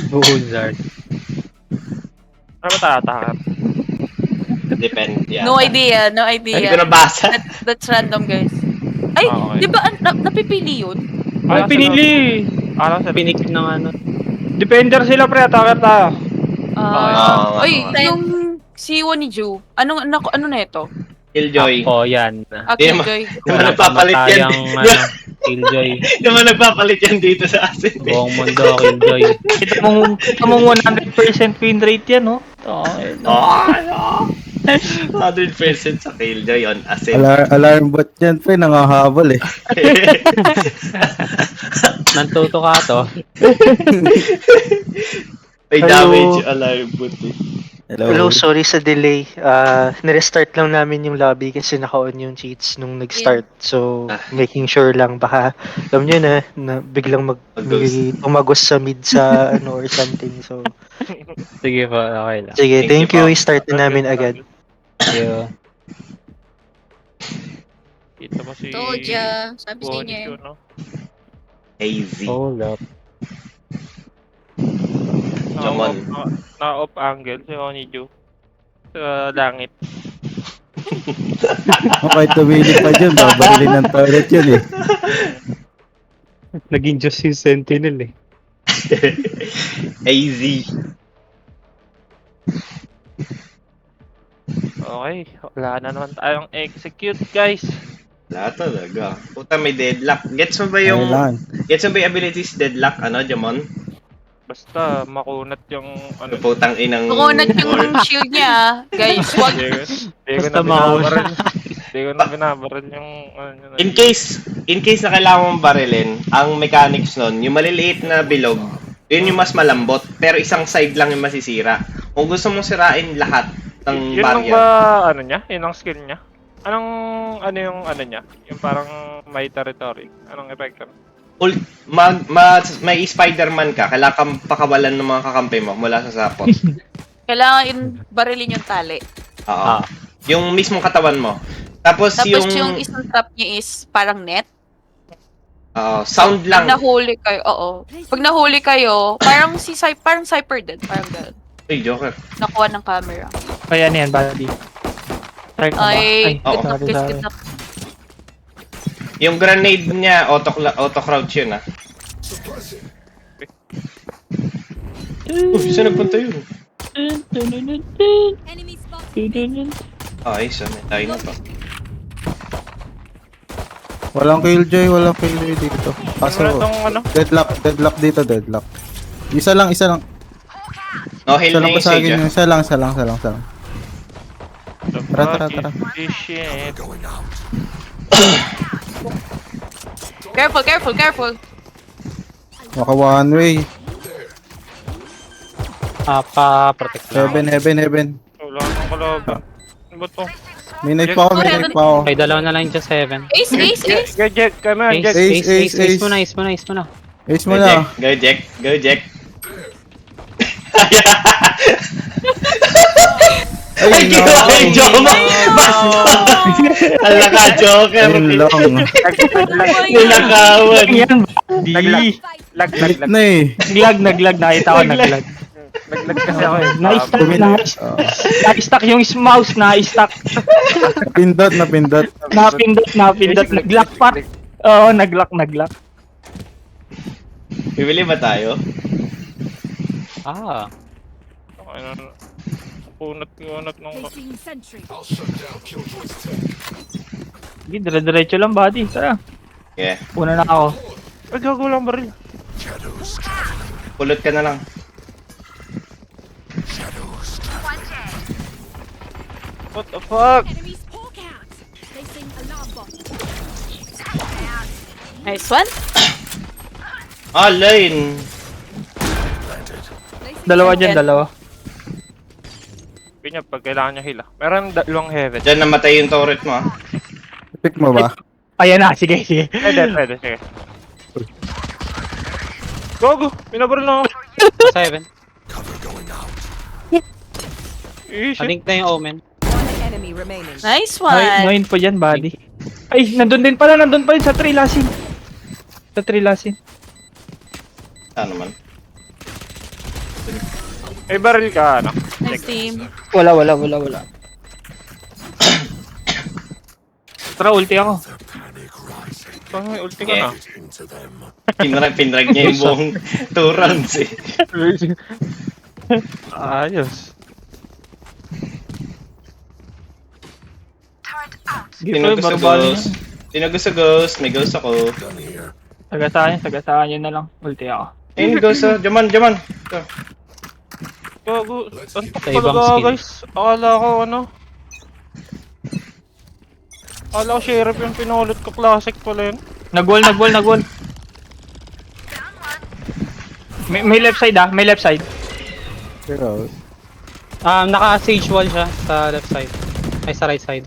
Bullsard. Ano ba tatakap? Depende yan. No idea, no Hindi idea. ko nabasa. That's random, guys. Ay, Okay. di ba napipili yun? Ay, pinili! Alam sa Pinik ng ano. Defender sila, pre. Attacker tayo. Oo, Ay, oo. yung si Woniju, ano na ito? Killjoy. Ako, yan. Okay, Di Joy. Di mo nagpapalit yan. Killjoy. Di mo nagpapalit yan dito sa asin. Buong mundo, Killjoy. Kita mong 100% win rate yan, no? Oh, 100% sa Killjoy on asin. Alarm bot yan, pre, nangahabol eh. Nantuto ka to. May Hello. damage alarm bot eh. Hello, sorry sa delay. Nirestart lang namin yung lobby kasi naka-on yung cheats nung nag-start. So, making sure lang baka, alam nyo na biglang tumagos sa mid sa ano or something. So, Sige po, okay lang. sige, Thank thank you you. po. I-start na namin agad. Yo. Kita mo si... Told ya. Sabi sa inyo Bonnie, eh. no? AZ. Hold up. Jamon. Na-off angle si Oniju. Sa langit. Okay, tumili pa dyan, babarilin ng turret yun eh. Naging Diyos yung Sentinel eh. AZ. Okay, wala na naman tayong execute, guys. Wala talaga. Puta, may deadlock. Gets mo ba yung... Kailangan. Gets mo ba yung abilities deadlock? Ano, Jamon? Basta makunat yung ano. Putang inang... Kukunat yung shield niya, guys. Wag. Hindi ko Basta na binabaran. Hindi ko na binabaran yung ano. In case na kailangan mong barilin, ang mechanics nun, yung maliliit na bilog, yun yung mas malambot, pero isang side lang yung masisira. Kung gusto mong sirain lahat ng Yun lang barrier. ba ano niya? Yun ang skill niya? Anong ano yung ano niya? Yung parang may territory. Anong effect? May Spider-Man ka, kailangan kang pakawalan ng mga kakampi mo mula sa sapot. Kailangan barilin yung tali. Oo. Yung mismong katawan mo. Tapos, Tapos yung yung isang trap niya is parang net. sound Pag lang. nahuli kayo, oo. Pag nahuli kayo, parang parang Cyper din. Parang gano'n. Uy, Joker. Nakuha ng camera. Ay, ano yan, buddy? Try ko ba? Ay, oo. good luck, guys, good luck. Yung grenade niya, auto-crouch yun, ah. Saan nagpunta yun? Ayos, may tayo na pa. Walang killjoy dito. Kaso, Wala tong ano? deadlock dito, deadlock. Isa lang. No, heal Isa na lang yung pa sa Sage, akin, ah. isa lang. Tara. Shit. Careful. Maka one way. Pa-protect lang. Heaven. Wala nang kalaban. Ano ba to? May knife pa ako. Okay, dalawa na lang dyan sa 7. Ace. Get, come on, get. Ace. Muna. Ace mo Go, na. Jack. Go, Jack. Ay, no. Ay, Joker! Ala ka, Joker! Ayun lang. Nilakawan! Yan, buddy. Lag. Lit na eh. Naglag. Nakita ko, naglag. Naglag kasi ako eh. Na-stuck yung mouse, na-stuck. Napindot. Napindot. Nag-lock pa. Oo, nag-lock. Bibili ba tayo? Ano, kunat nung... Sige, dire-diretso lang, buddy. Tara, Yeah. una na ako. Ay, gago lang baril. Pulot ka na lang. What the fuck? Nice one. Line! Dalawa dyan. Pinya, pag kailangan niya hila. Meron dalawang heaven. Diyan namatay yung turret mo, ah. Pick mo ba? Ayan na, sige. Pwede, sige. Gogo! Pinabaril na ako. 7. Easy. Alink na yung Omen. Nice one. 9 po dyan, buddy. Ay, nandun pa rin sa 3 lasin. Ano man? May baril ka, ano? Nice team. Wala. Tara, ulti ako. So, may ulti ka na. Pinrag niya yung buong 2 rounds eh. Ayos. Sino gusto ghost? Sino gusto ghost? May ghost ako. Sagasaan yun na lang. Ulti ako. Ayun, ghost ah. Jaman. Ito. Gago. Antok Sa ibang talaga, skill. guys. Akala ko, ano? Akala ko sheriff yung pinulot ko. Classic pala yun. Nag-wall. May left side may left side. Pero, Naka-sage wall siya sa left side. Ay, sa right side.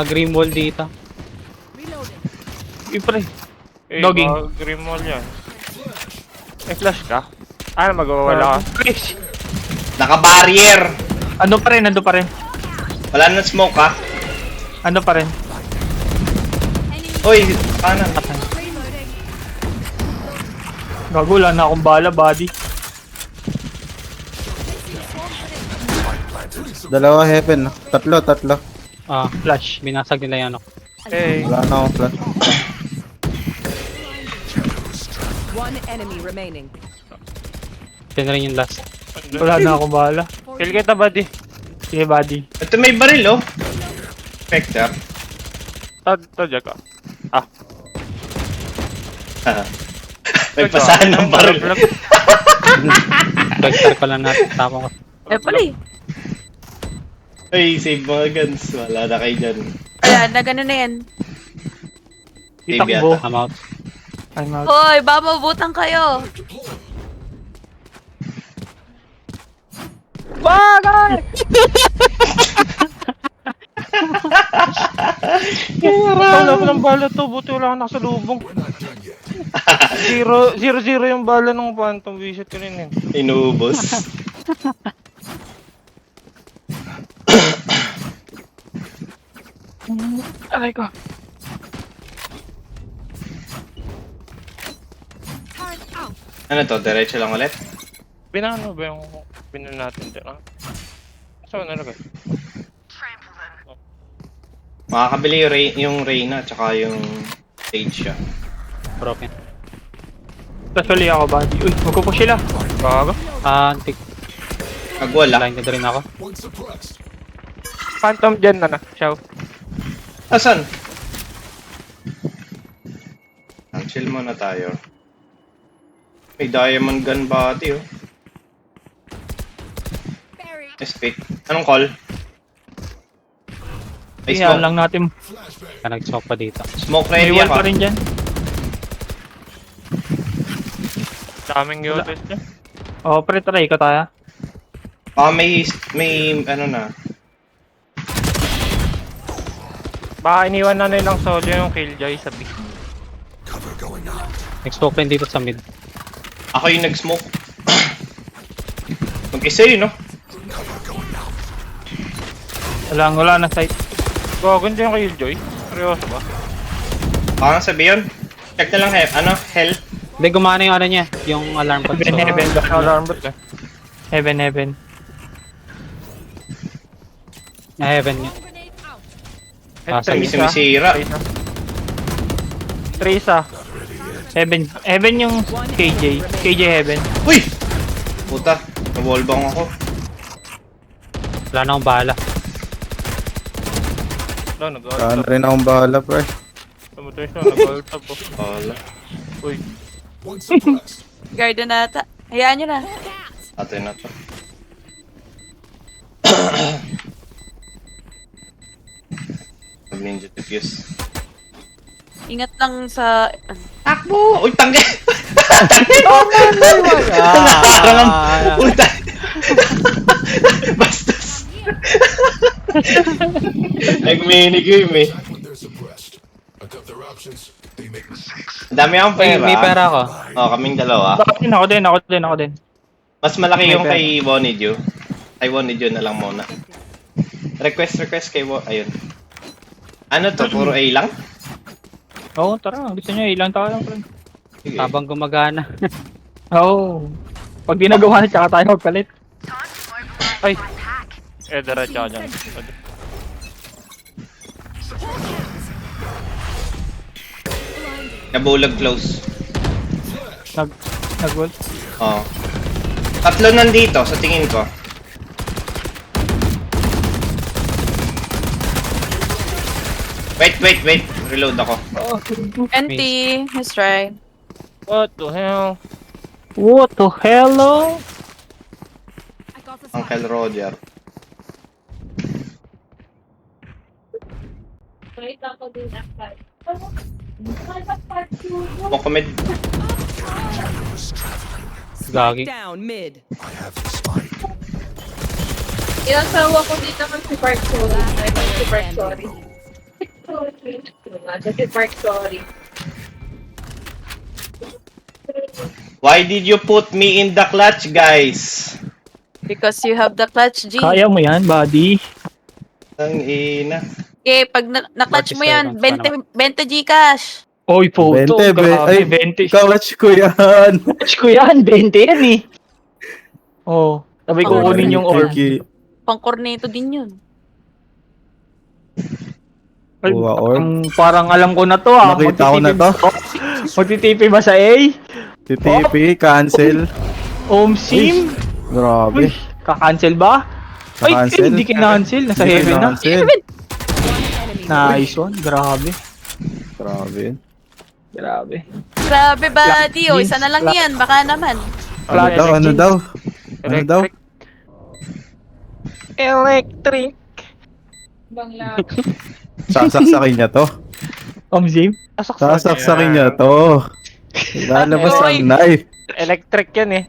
Green wall dito. Pre. Eh, Dogging. Grim wall yan. May flash ka? Magwawala ka. Chris. Naka-barrier! Ando pa rin. Wala na smoke ah. Ando pa rin. Uy, kanan. Gago, wala na akong bala, buddy. dalawa heaven. Tatlo. Flash. Binasag nila yan ako. Hey. Wala na akong flash. One enemy remaining. Yan rin yung last. Wala na akong bala. Kill kita, buddy. Sige, buddy. Ito may baril oh. Vector. Tadya ka. May pasahan ng baril. Vector ko lang natin. Tapos ko. Pala eh. Uy, save mga guns. Wala na kayo dyan. Ayan, na gano'n na yan. Save Itakbo. yata. I'm out. I'm out. Hoy, ba mabutan kayo? Wala ko ng bala to. Buti wala akong nakasalubong. 0-0 yung bala ng Phantom Vision ko rin eh. Inuubos. Aray ko. Ano to? Diretso lang ulit? Binano ba yung pinan natin dyan? Saan nalagay? Makakabili yung Reyna tsaka yung Sage siya. Broken. Tasuli ako, buddy. Uy, magpupush sila. Gago. Antik. Nagwala. Blind na rin ako. Phantom dyan na. Ciao. Asan? Chill muna tayo. May diamond gun body oh. Escape. Anong call? May Iyan smoke. lang natin. Nag-smoke pa dito. Smoke May ready wall ako. pa rin dyan. Daming yotes niya. Oh, pre, try ko tayo. May ano na. Baka iniwan na nilang solo yung Killjoy sa B. Nag-smoke rin dito sa mid. Ako yung nag-smoke. Mag-isa yun no? Wala na sight. Gago dyan yung Killjoy. Seryoso ba? Baka sabi yun. Check na lang hell. Hindi, gumana yung ano niya. Yung alarm bot. So, Heaven. Alarm bot eh. Heaven. heaven niya. Sabi sumisira. Trace. Heaven yung KJ. KJ Heaven. Uy! Puta, na-wallbang ako. Wala na akong bala. No, nag-ult Saan up. rin akong bahala, pre. Tumatay siya, nag-ult up po. Wala. Uy. Garden na ata. Hayaan nyo na. Atin na to. Ninja defuse. Ingat lang sa... Takbo! Uy, tangge! Ah, Puta! Bastos! Nag-minigame eh. Ang dami akong pera. may pera ako. Oh, kaming dalawa. Ako din. Mas malaki May yung pera. kay Wonidio. Kay Wonidio na lang muna. Request kay Ayun. Ano to? Puro A lang? Oo, tara. Gusto nyo, ilang tayo lang, pre. Sige. Habang gumagana. Oo. Pag di nagawa na, tsaka tayo magpalit. Ay! Diretso ka dyan. Nabulag close. Nag-wall. Oo. Tatlo nandito sa tingin ko. Wait. Reload ako. NT, let's try. What the hell? What the hello? Uncle Roger. Mokomed. Gagi. Down mid. Inasawa ko dito ng si Park Sorry. Ay, si Park Sorry. Si Park Sorry. Why did you put me in the clutch, guys? Because you have the clutch, G. Kaya mo yan, buddy. Ang ina. Okay, pag na-clutch 40 mo yan, seconds 20 Gcash. Oy, photo. 20, Grabe, ay, 20. Clutch ko yan. Touch ko yan, 20 yan eh. Oh, sabay Oh, kukunin yung orb. Pang-corneto din yun. Ay, Kuha orb. parang alam ko na to ah. Nakita ko na to. Magtitipi ba sa A? TTP, cancel. Sim? Grabe. Uy, kakancel ba? Ay, Kakancel. hindi kinancel. Nasa Hindi heaven na. kinancel. Nice one. Grabe. Grabe. Grabe. Grabe, buddy. O, isa na lang yan. Baka naman. Ano daw? Electric. Bangla. Sasaksakin niya to. Sim? Sasaksakin niya to. Lalabas Oy. ang knife. Electric yan eh.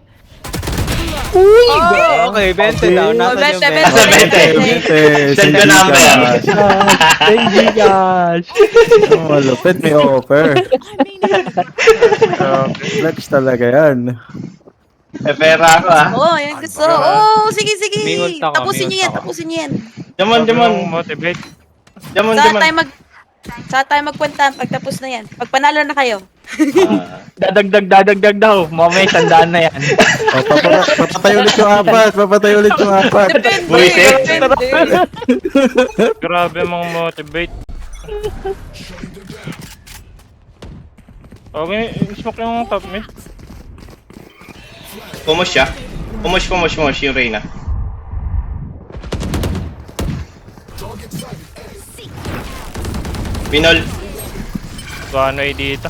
Okay, 20 daw. Nasa yung 20. Nasa 20. Send the number. Thank you, guys. Malupit, may offer. Flex talaga yan. Pera ako ah. Oh, yan gusto. Oh, sige. May ult ako, Tapusin may niyo yan. ult ako. Tapusin niyo yan. Jamon. Motivate. Jamon. Sa tayo magpunta pagtapos na yan. Pag panalo na kayo. Dadagdag daw. Mamaya sandaan na yan. Papatay ulit yung apat. Depende. Buwisit. Depende. Grabe mga motivate. Okay, smoke yung top mid. Pumush siya. Pumush yung Reyna. Pinol. Gano ay dito.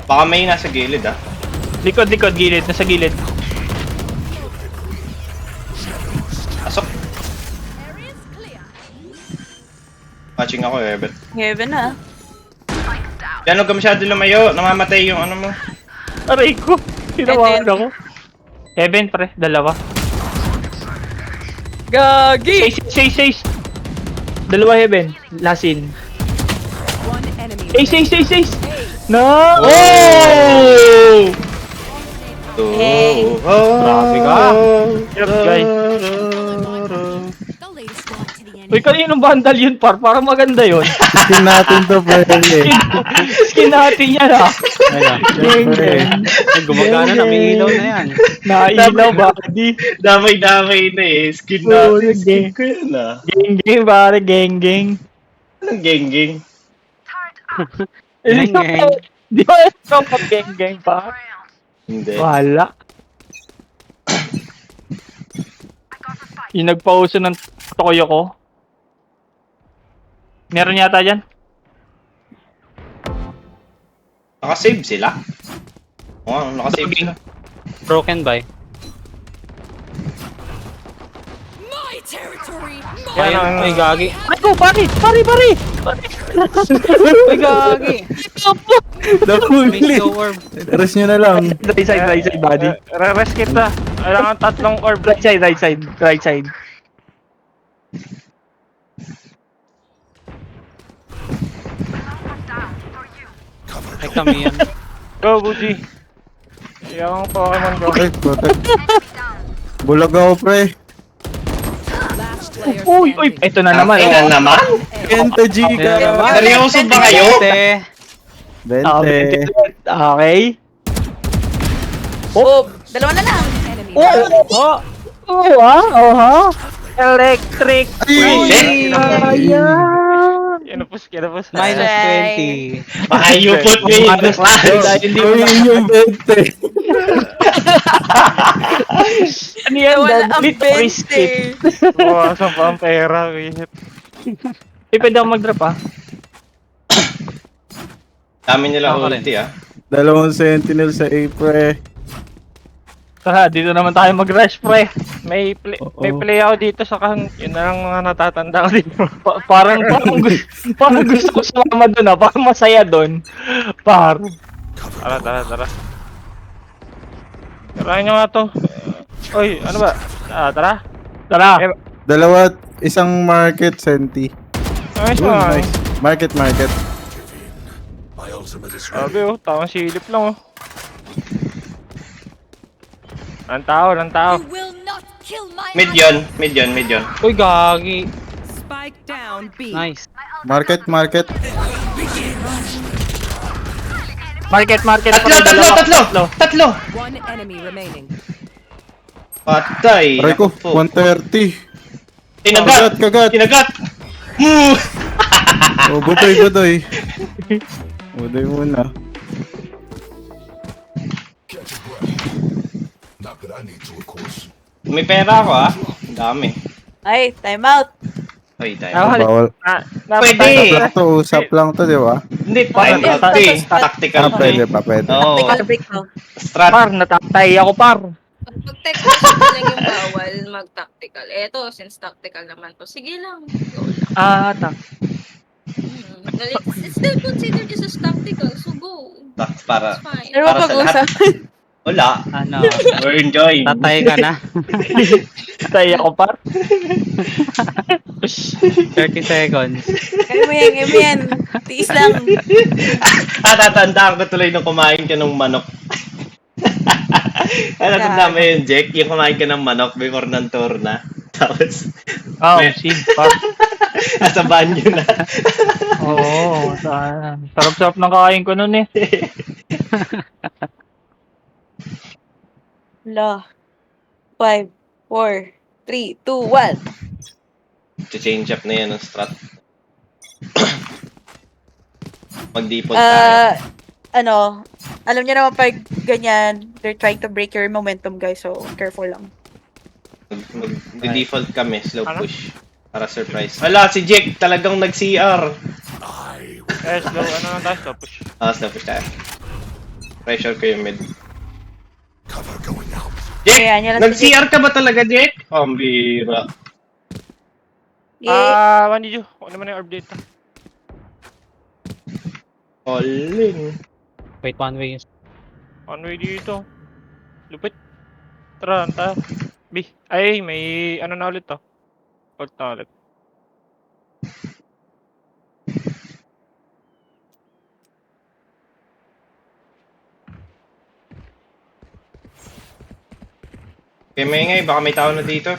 Baka may nasa gilid ah. Likod, gilid. Nasa gilid. Pasok. Watching ako eh, bet. Heaven na. Yan, huwag ka masyado lumayo. Namamatay yung ano mo. Aray ko. Tinawagan ako. Heaven, pre. Dalawa. Gagi! 6. Dalawa heaven. Lasin. One enemy. 6. No! Oh! Hey. Grabe ka. Yep, guys. Uy, kaninong vandal yun, par? Parang maganda yun. Skin natin to, pwede. Skin natin yan, ha? Siyempre. Gumagana na, may ilaw na yan. Nailaw, buddy. Damay-damay na eh. Skin Oo, natin. Skin nag-game. ko yun ah. Geng, pare. Geng. Anong geng-geng? Geng. Di ba ito pag geng, pa? Hindi. Wala. Yung nagpauso ng toyo ko. Meron yata dyan. Nakasave sila? Oo, nakasave sila. Broken by. Yan Ay, gagi. Ay ko, pare! Ay, gagi. Nahuli. May slow orb. Rest nyo na lang. Right side, buddy. Re-rest kita. Kailangan tatlong orb. Right side. Ay, kami yan. Go, Buji. Yung Pokemon go. Protect. Bulag ako, pre. Last player Uy, standing. ito na naman. Ina naman? Kenta G ka. Seryoso ba kayo? 20. 20. Okay. Oh, dalawa na lang. Enemy Oh! Oh, ha? Electric. Shit! Kinapos, kinapos. Minus Right. 20. Maayupot mo yun. Gawin yung 20. Ano yan? Wala ang Bit risky. 20. Bawasan pa ang pera. Wihit. Pwede ako mag-drop ah. Dami nila Ako rin. ulti ah. Dalawang sentinel sa April. Tara, dito naman tayo mag-rush, pre. May play, Oo. may play ako dito sa kan. Yun na lang mga natatanda ko dito. Parang gusto ko sumama doon ah. Parang masaya doon. Tara. Tarahin nyo nga to. Oy, ano ba? Tara. Tara. Dalawa, isang market, senti. Nice Yun, one. nice. Market. Sabi oh, tawang silip lang oh. Ang tao. Mid yun. Uy, gagi. Spike down B. Nice. Market. Market. Tatlo! One enemy remaining. Patay! Aray ko, Ako po. 130. Kinagat! Move! Oh, budoy. Budoy muna. May pera ako ah. Ang dami. Ay, time out. Ay, tayo. Bawal. Pwede. Usap lang to, di ba? Hindi, fine. Tactical play. Pwede. Oo. Tactical break ko. Strat. Par, natatay ako, par. Pag technical lang yung bawal, mag-tactical. Eto, since tactical naman to, sige lang. Go lang. Well, it's still considered just as tactical, so go. Para. It's fine. Pero Para sa lahat. pag-usap. Wala. Ano? We're enjoying. Tatay ka na. Tatay ako, par. 30 seconds. Kaya mo yan. Tiis lang. Tatandaan ko tuloy nung kumain ka ng manok. Tatandaan mo yun, Jack? Yung kumain ka ng manok before ng tour na. Tapos, Oh, May- shit, par. nasa banyo na. Oo, sarap-sarap ng kakain ko nun eh. La. 5, 4, 3, 2, 1. Change up na yan ng strat. Mag-default tayo. Alam niyo naman pag ganyan, they're trying to break your momentum, guys. So, careful lang. Mag-default kami, slow push. Para surprise. Wala, si Jake talagang nag-CR. Slow, ano lang tayo, slow push. Slow push tayo. Pressure ko yung mid. Ayan, yan lang si Nag-CR ka ba talaga, Jake? Pambira. One did you? Ano naman yung orb dito? Calling. Wait, one way. One way dito. Lupit. Tara, anta. B. Ay, may ano na ulit to. Ult na ulit. Okay, maingay. Baka may tao na dito.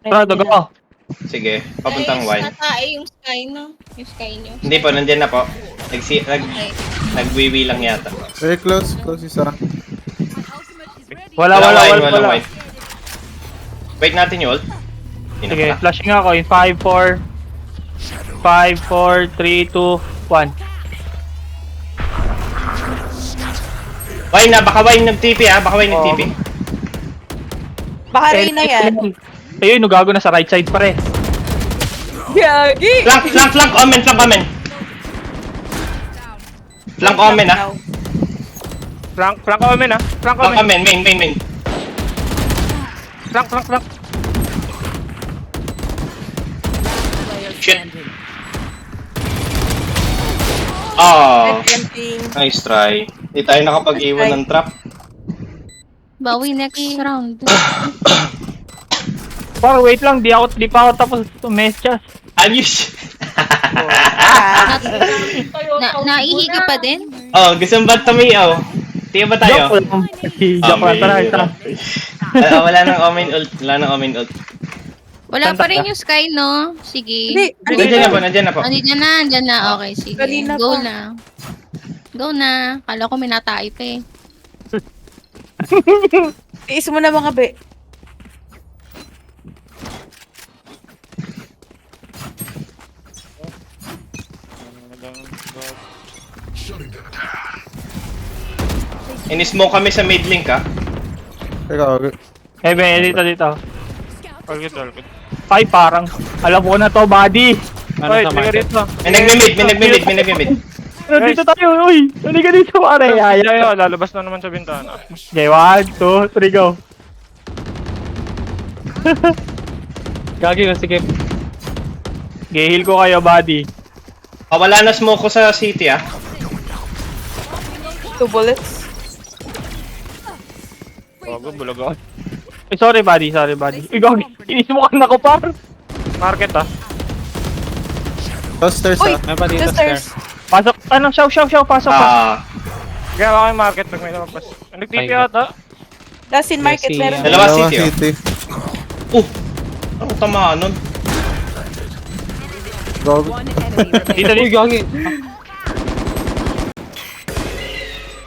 Tara, dago. Sige, papuntang wine. Natae yung sky, no? Yung sky nyo. Hindi po, nandyan na po. Nagwiwi lang yata. Very close isa. Wala. Walang wine. Wait natin yung ult. Hindi na Sige, pala. flashing ako in 5, 4, 3, 2, 1. Wine na, baka wine nag-TP ha, baka wine nag-TP. Baka rin na yan. Ayun, gago na sa right side pare. Gagi! Flank, omen. Flank omen ha. Flank omen ah. Flank Flank omen. omen, main. Flank. Player Shit. standing. Oh, Tempting. nice try. Hindi tayo nakapag-iwan ng trap. Bawi next round. Par, wait lang, di pa ako tapos tumesya. Ayos! Naihi ka pa din? Oh, gusto mo ba tumiyaw? Tiyo ba tayo? Joke lang, tara. Wala nang omen ult. Wala pa rin yung sky, no? Sige. Hindi, Nandiyan na po. Andyan na. Okay, sige. Kanina Go pa. lang. Go na. Kala ko may na-type eh. Tiis mo na mga be. In-smoke kami sa mid link ah. Teka, okay. Heaven, dito. All good. Ay, parang, alam ko na to, buddy. Ano Oy, sa trigger market? dito. May nagme-mid. Pero dito tayo, uy. Halika dito, pare. Ayo, lalabas na naman sa bintana. Okay, 1, 2, 3, go. Gagi na, sige. Gihil ko kayo, buddy. Wala na smoke ko sa city ah. 2 bullets. Bago, bulaga. Eh, sorry, buddy. Ikaw, inismokan na ko, par. Market ah. Stairs Uy! Meron pa dito, The stair. stairs. Pasok, shaw, pasok. Kaya ako yung market pag may lumabas. Nag-TP ata. Last in market, Yes, meron. Dalawa city oh. Ano tamaan nun? Go. One enemy remaining. Uy, gagi.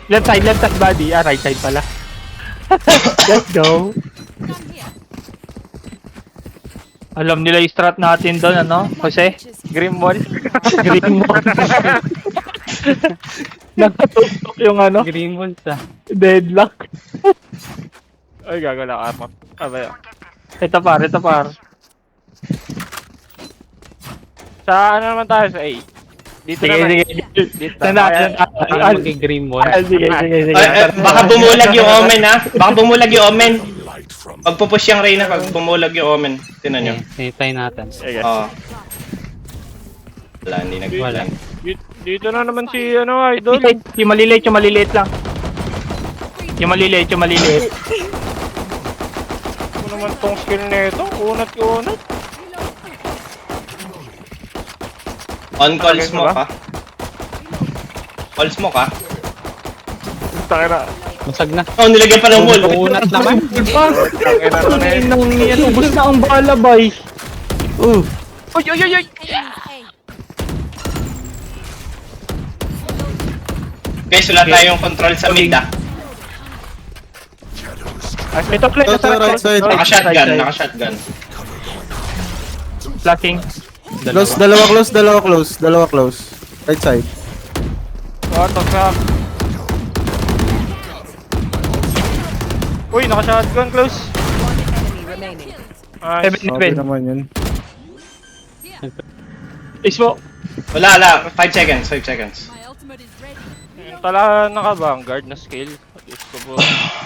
Left side, buddy. Right side pala. Let's go. Alam nila yung strat natin doon, ano? Jose? Grim Wall. Green Wall. Nakatutok yung ano, Green walls ah. deadlock. Ay, gagala ka mo. Abay. Ito par. Sa ano naman tayo? Sa A. Dito Sige. naman. Dito. Ano mag-green wall? Sige. Baka bumulag yung omen ah. Pagpupush yung Reyna pag bumulag yung omen. Tinan nyo. Hintayin natin. Sige. Oo. Wala, hindi nagwala. Dito na naman si ano, idol. Yung maliliit lang. Yung maliliit. Ano naman tong skill nito? Unat. On call smoke ah. Call smoke ah. Takira. Masag na. Oh, nilagyan pa ng wall. Unat naman. Takira na eh. Nang yan, ubos na ang bala, bay. Ooh. Uy. Guys, wala tayong control sa mid ah. Ito, play. Ito, right side. Naka-shotgun. Flashing. Close, dalawa close. Right side. What the fuck? Uy, naka-shotgun close. One enemy remaining. Nice. Okay naman yun. Ismo. Wala. 5 seconds. Tala naka-vanguard na skill. Diyos ko po.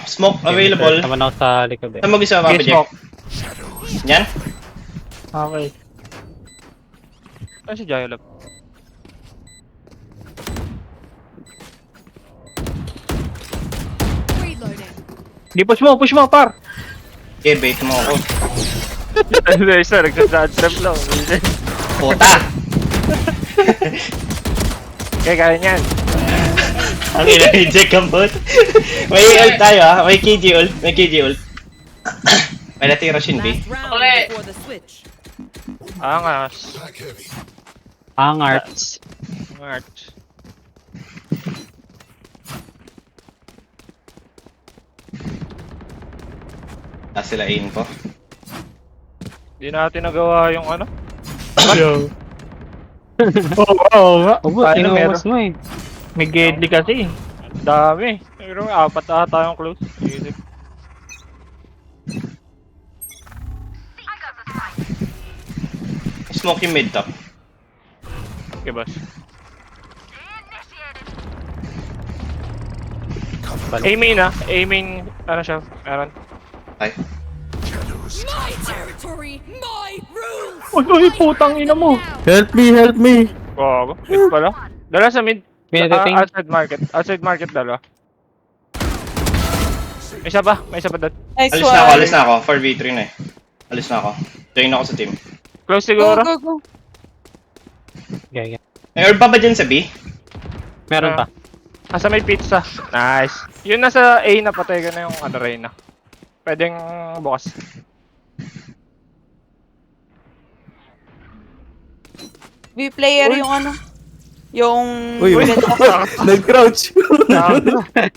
Smoke available. Naman ako sa likod eh. Saan mo gusto Papa Yes, Jack? Yan? Okay. Ano si Jayolab? Di push mo, par. Okay, bait mo ako. Sir, nagsa-trap lang. Puta! Kaya niyan. Ang ina-reject ang bot. May ult tayo ah. May KG ult. May natira Shin B. Last round before the switch. Angas. Angarts. Angat. Sila info. Di natin nagawa yung ano. Yo. Oo nga. Obo, Paano meron? tinumos mo eh. May deadly kasi. Dami. Pero 4 ata yung close. Isip. Smoke yung mid top. Okay, boss. A-main ah. A-main, ano siya? Meron. Ay. Uy, putang ina mo. Help me. Gago. Mid pala. Dala sa mid. Pinadating. Outside market dala. May isa pa doon. Nice Alis na ako. 4v3 na eh. Alis na ako. Join ako sa team. Close Go, siguro. go. Okay. May orb pa ba dyan sa B? Meron pa. Asa may pizza. Nice. Yun nasa A na patay ka na yung ano Reyna. Pwedeng bukas. B player yung ano. Yung... Uy, nag-crouch.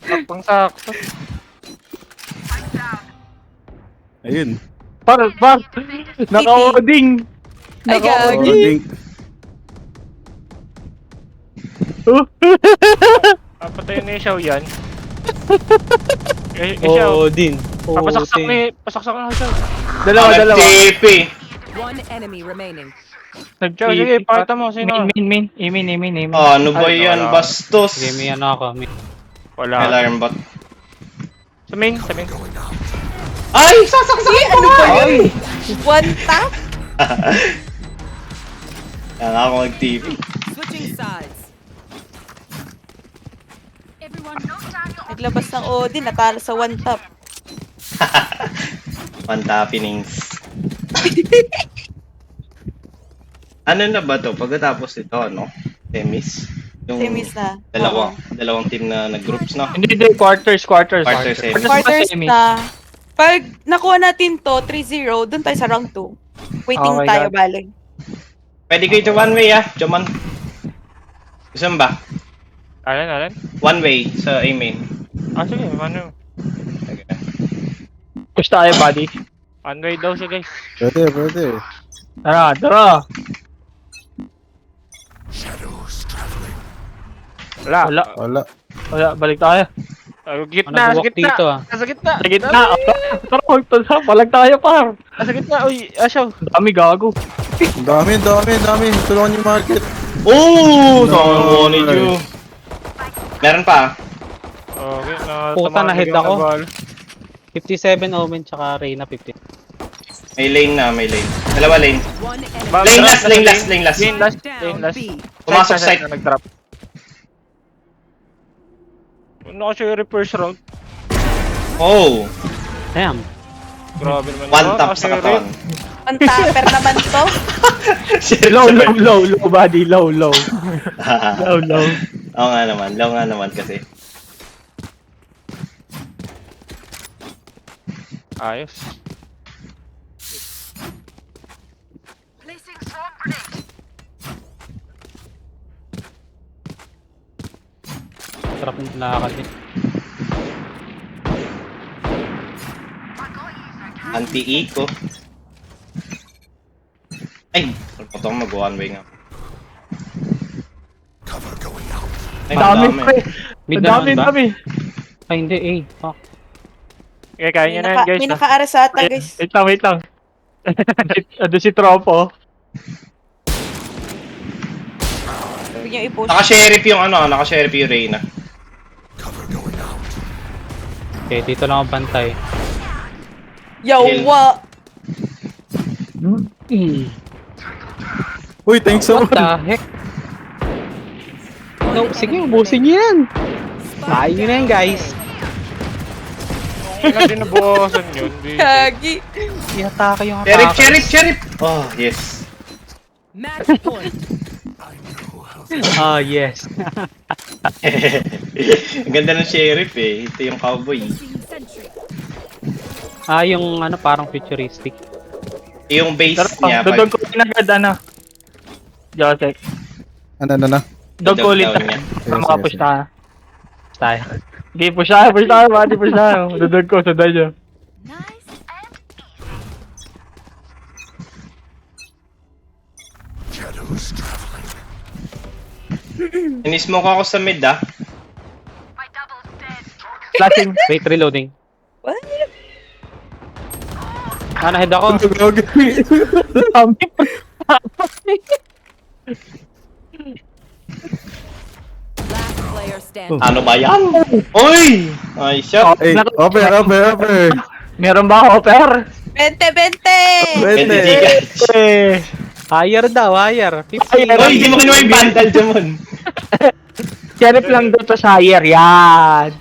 Sakpang sakto. Ayun. Par! Naka-oding! Ay, gagi. Loading. Papatayin na yung Xiao yan. Xiao. Oo din. Papasaksak na yung Xiao. Dalawa. TP. One enemy remaining. Xiao, sige, pakita mo. Sino? Main. Ano ba yan? wala. Bastos. Sige, may ano ako. May... Wala. Alarm bot. Sa main. Ay! Sasaksakin Ano ba yun? One tap? Kaya ako mag-TP. Switching sides. Naglabas ng Odin, natalo sa one tap. One happenings. Ano na ba to? Pagkatapos ito, ano? Semis? Yung Semis na. dalawang team na nag-groups, no? Hindi, quarters. Quarter semis. Quarters na. Pag nakuha natin to, 3-0, dun tayo sa round 2. Waiting Oh my tayo, God. balik. Pwede ko ito one way, Joman. Gusto mo ba? Alan? One way sa A-main. Sige, ano? Okay. Push tayo, buddy. One way daw siya, guys. Pwede. Tara. Wala. Wala. Balik tayo. Gitna, sa Nag-walk gitna. dito, Nasa gitna. Sa gitna. Tara, palag tayo, par. Nasa gitna. Uy, Xiao. Dami gago. Ang dami. Tulungan yung market. Oh! Wanted you. Meron pa. Okay, Puta, na-hit biglang ako. nabal. 57 Omen tsaka Reyna 50. May lane. Dalawa lane. One enemy. Lane last. Lane Down last. B. Pumasok site. Nag-drop. Ano kasi yung reverse round? Oh! Damn. Grabe naman. One tap sa katawan. One tapper naman to. Low, buddy. Low. Low. Oo nga naman. Low nga naman kasi. Ayos. Sarap ng lakad eh. Anti-eco. Ay! Pagpatong mag-one way nga. Ay, Dami, madami. pre. Mid na naman ba? Dami. Ay, hindi eh. Fuck. Okay, kaya nyo na yan, guys. May naka-aras sa ata, guys. Wait lang. Ano si Tropo? Huwag niyo i-push. Naka-sheriff yung Reyna. Okay, dito lang ang bantay. Yawa! Uy, thanks so What much. the heck? No, sige, ubusin niyo yan. Kain nyo na yan, guys. Kung hindi nabukasan yun, di... Kagi! Ihatake yung atake. Sheriff! Oh, yes. Match point. Ah, yes. Ang ganda ng sheriff eh. Ito yung cowboy. Ah, yung ano, parang futuristic. Yung base niya. Dodog ko agad, ano. Josek. Ano. Dog ko ulit. Down niya. Para makapush tayo. Tayo. Sige, push tayo, buddy, push tayo. Dodog ko, sundan nyo. Inismoke ako sa mid Flashing. Wait, reloading. What? Ah, na-head ako. Dami. Last player standing. Ano ba yan? Uy! Ay, shot! Hey, over. Meron ba ako, per? 20! Pwede Pwede. Eh. Higher daw, higher. 50. Uy, hindi mo kinuha yung vandal, Jamon. Sheriff lang doon sa Shire, yan.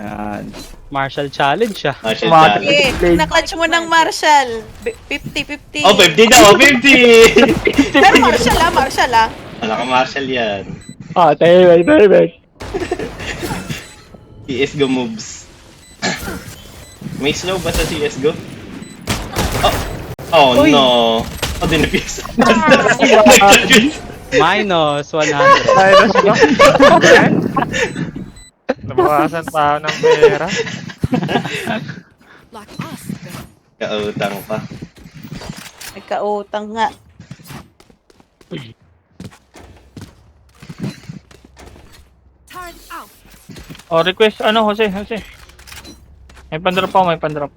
Yan. Marshall challenge siya. Marshall Tumatak. challenge. Okay, na-clutch mo ng Marshall. 50-50. Oh, 50 daw! 50! Pero Marshall ah. Wala ka Marshall yan. Ah, tayo, CSGO moves. May slow ba sa CSGO? Oh! Oh Uy. no! Oh, dinapis. Minus 100. Minus ba? Nabawasan pa ako ng pera. Like us. Kautang pa. Nagkautang nga. Turn out. Oh, request, ano, Jose. May pandrop ako, may pandrop.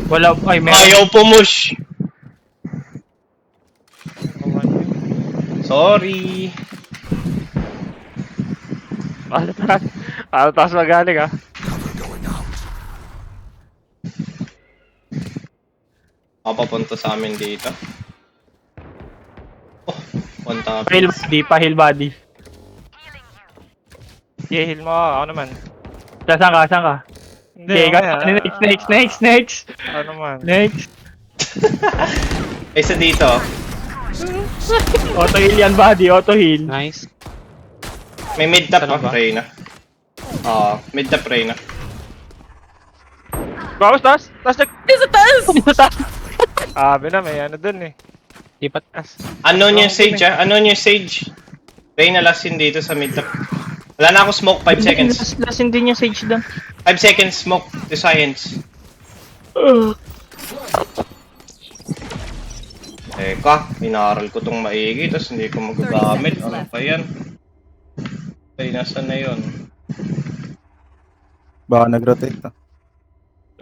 Wala, ay, meron. Ayaw pumush! Sorry. Taas magaling ah. Mapapunta sa amin dito. Oh, one tap. Pahil body, pahil body. Heal mo ako naman. Saan ka? Hindi, Okay, ako next. Ano naman? Next. Isa dito. Auto heal yan, body, auto heal. Nice. May mid tap Saan pa, ba? Reyna. Oo, mid tap Reyna. Bawas, taas! Taas! Sa taas! Abi na, may ano dun eh. Lipat. Taas. Ano yung sage ah? Ano yung sage? Reyna last in dito sa mid tap. Wala na ako smoke, 5 seconds. Last hindi niya sage doon. 5 seconds smoke to science. Teka, inaral ko tong maigi, tapos hindi ko magagamit. Ano pa yan? Ay, nasaan na yun? Baka nag-rotate na.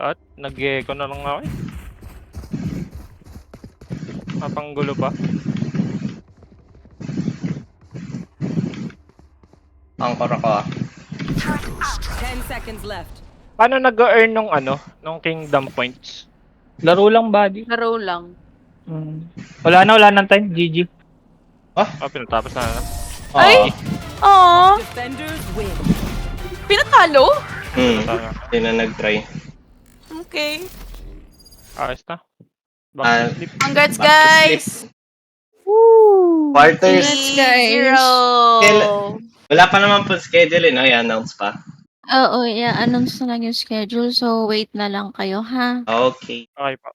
At nag-echo na lang ako eh. Mapanggulo pa. Angkor ako ah. 10 seconds left. Paano nag-earn nung ano? Nung kingdom points? Laro lang, body. Laro lang. Wala nang time, GG. Pinatapos na. Ay! Aww! Defenders win. Pinatalo? Hindi na nag-try. Okay. Ayos na. Ah, Back to sleep. Congrats, Back to guys! Quarters. Zero! Wala pa naman po schedule eh, no? I-announce pa. Oo, i-announce na lang yung schedule. So, wait na lang kayo, ha? Okay. Okay pa.